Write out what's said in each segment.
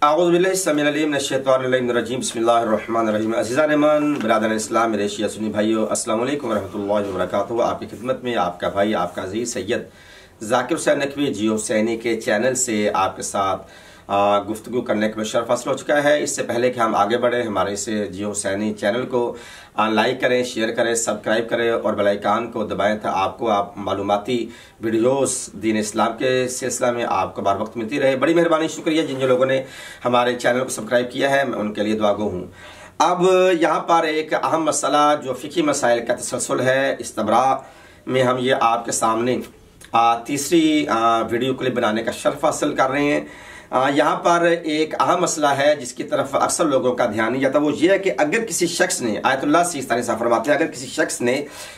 आऊज़ुबिल्लाहिस्समीअल-अलीम बिस्मिल्लाहिर्रहमानिर्रहीम। अज़ीज़ान ईमान, बिरादरान इस्लाम, मेरे शिया सुन्नी भाइयों, अस्सलामु अलैकुम वरहमतुल्लाहि वबरकातुहू। आपकी खिदमत में आपका भाई, आपका अज़ीज़ सैयद ज़ाकिर हुसैन नकवी जियो हुसैनी के चैनल से आपके साथ गुफ्तगू करने का शर्फ हासिल हो चुका है। इससे पहले कि हम आगे बढ़ें, हमारे इस जियो हुसैनी चैनल को लाइक करें, शेयर करें, सब्सक्राइब करें और बेल आइकन को दबाएं था आपको मालूमाती वीडियोस दीन इस्लाम के सिलसिला में आपको बार वक्त मिलती रहे। बड़ी मेहरबानी, शुक्रिया जिन जो लोगों ने हमारे चैनल को सब्सक्राइब किया है, मैं उनके लिए दुआगो हूँ। अब यहाँ पर एक अहम मसला जो फ़िकी मसाइल का तसलसल है, इस्तबरा में हम ये आपके सामने तीसरी वीडियो क्लिप बनाने का शर्फ हासिल कर रहे हैं। यहाँ पर एक अहम मसला है जिसकी तरफ अक्सर लोगों का ध्यान नहीं जाता। वो ये है कि अगर किसी शख्स ने, आयतुल्लाह सिस्तानी साहब फरमाते हैं, अगर किसी शख्स ने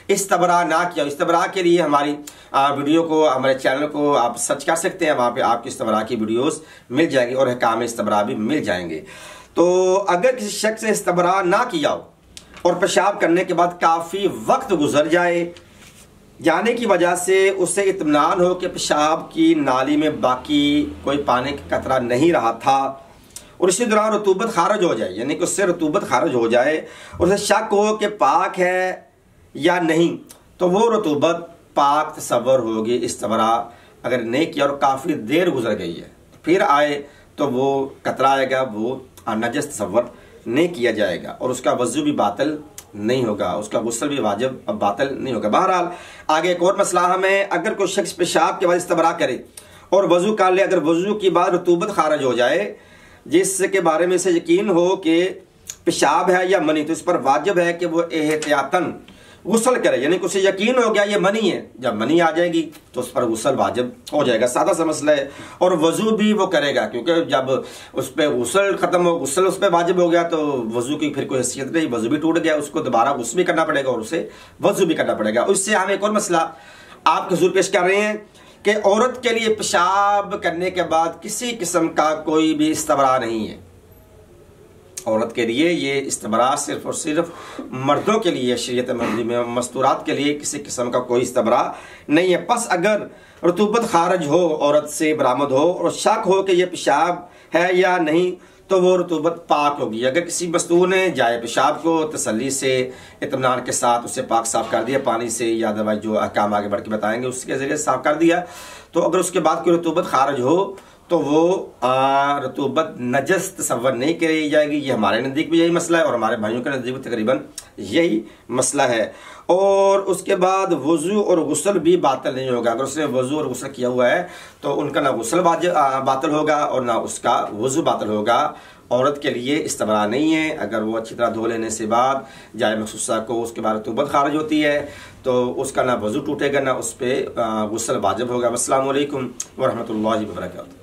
इस्तबरा ना किया, इस्तबरा के लिए हमारी वीडियो को, हमारे चैनल को आप सर्च कर सकते हैं, वहाँ पे आपको इस्तबरा की वीडियोस मिल जाएगी और अहकाम इस्तबरा भी मिल जाएंगे। तो अगर किसी शख्स ने इस्तबरा ना किया हो और पेशाब करने के बाद काफ़ी वक्त गुजर जाए, जाने की वजह से उसे इत्मीनान हो कि पेशाब की नाली में बाकी कोई पानी का कतरा नहीं रहा था, और इसी दौरान रतूबत खारिज हो जाए, यानी कि उससे रतूबत खारिज हो जाए और उसे शक हो कि पाक है या नहीं, तो वो रतूबत पाक तस्वर होगी। इस्तबरा अगर नहीं किया और काफ़ी देर गुजर गई है फिर आए तो वो कतरा आएगा, वो नजस तस्वर नहीं किया जाएगा और उसका वज़ू भी बातिल नहीं होगा, उसका गुस्ल भी वाजिब बातिल नहीं होगा। बहरहाल आगे एक और मसला हमें, अगर कोई शख्स पेशाब के बाद इस्तबरा करे और वजू कर ले, अगर वजू के बाद रतूबत खारिज हो जाए जिसके बारे में से यकीन हो कि पेशाब है या मनी, तो इस पर वाजिब है कि वो एहतियातन गुस्ल करे, यानी कि उसे यकीन हो गया ये मनी है। जब मनी आ जाएगी तो उस पर गुस्ल वाजिब हो जाएगा, सादा सा मसला है। और वजू भी वो करेगा, क्योंकि जब उस पर गुस्ल खत्म हो, गुस्ल उस पर वाजिब हो गया तो वजू की फिर कोई हैसियत नहीं, वजू भी टूट गया, उसको दोबारा गुस्ल भी करना पड़ेगा और उसे वजू भी करना पड़ेगा। उससे हम एक और मसला आपके हुजूर पेश कर रहे हैं कि औरत के लिए पेशाब करने के बाद किसी किस्म का कोई भी इस्तबरा नहीं है। औरत के लिए ये इस्तबरा सिर्फ और सिर्फ मर्दों के लिए, शरीयत मर्दी में मस्तूरात के लिए किसी किस्म का कोई इस्तबरा नहीं है। बस अगर रतूबत खारिज हो, औरत से बरामद हो और शक हो कि ये पेशाब है या नहीं, तो वो रतूबत पाक होगी। अगर किसी मस्तूर ने जाए पेशाब को तसल्ली से, इत्मीनान के साथ उसे पाक साफ कर दिया पानी से या दवाई जो अहकाम आगे बढ़ के बताएंगे उसके जरिए साफ कर दिया, तो अगर उसके बाद कोई रतूबत खारिज हो तो वो रतूबत नजस तस्वर नहीं करी जाएगी। ये हमारे नज़दीक भी यही मसला है और हमारे भाइयों के नज़दीक भी तकरीबन यही मसला है। और उसके बाद वज़ू और गुस्ल भी बातिल नहीं होगा। अगर उसने वज़ू और गुस्ल किया हुआ है तो उनका ना गुस्ल बातिल होगा और ना उसका वज़ू बातिल होगा। औरत के लिए इस्तबरा नहीं है। अगर वो अच्छी तरह धो लेने से बाद जाए मखसूसा को उसके बाद रतूबत खारिज होती है तो उसका ना वज़ू टूटेगा ना उस पर गुस्ल वाजिब होगा। अस्सलामु अलैकुम वरहमतुल्लाहि वबरकातुहू।